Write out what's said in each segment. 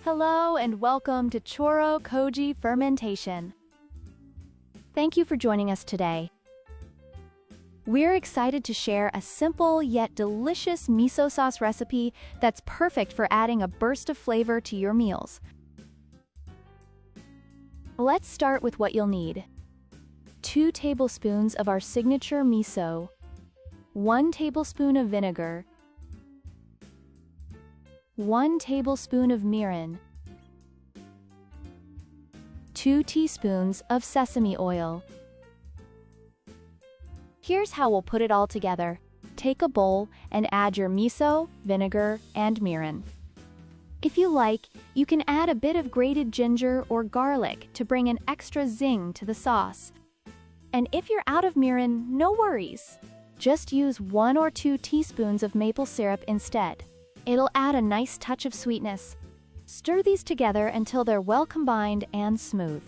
Hello and welcome to Choro Koji Fermentation. Thank you for joining us today. We're excited to share a simple yet delicious miso sauce recipe that's perfect for adding a burst of flavor to your meals. Let's start with what you'll need. 2 tablespoons of our signature miso, 1 tablespoon of vinegar, 1 tablespoon of mirin, 2 teaspoons of sesame oil. Here's how we'll put it all together. Take a bowl and add your miso, vinegar, and mirin. If you like, you can add a bit of grated ginger or garlic to bring an extra zing to the sauce. And if you're out of mirin, no worries. Just use 1 or 2 teaspoons of maple syrup instead. It'll add a nice touch of sweetness. Stir these together until they're well combined and smooth.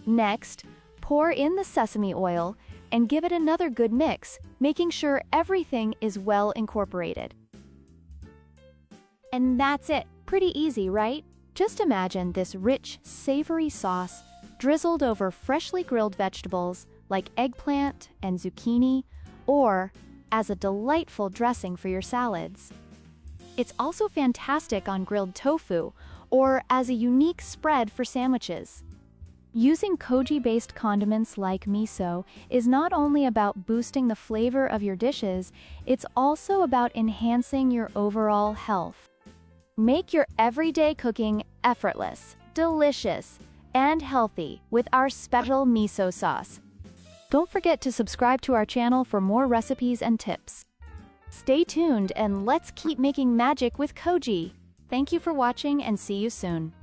Next, pour in the sesame oil and give it another good mix, making sure everything is well incorporated. And that's it. Pretty easy, right? Just imagine this rich, savory sauce drizzled over freshly grilled vegetables like eggplant and zucchini, or as a delightful dressing for your salads. It's also fantastic on grilled tofu or as a unique spread for sandwiches. Using koji-based condiments like miso is not only about boosting the flavor of your dishes, it's also about enhancing your overall health. Make your everyday cooking effortless, delicious, and healthy with our special miso sauce. Don't forget to subscribe to our channel for more recipes and tips. Stay tuned and let's keep making magic with Koji. Thank you for watching and see you soon.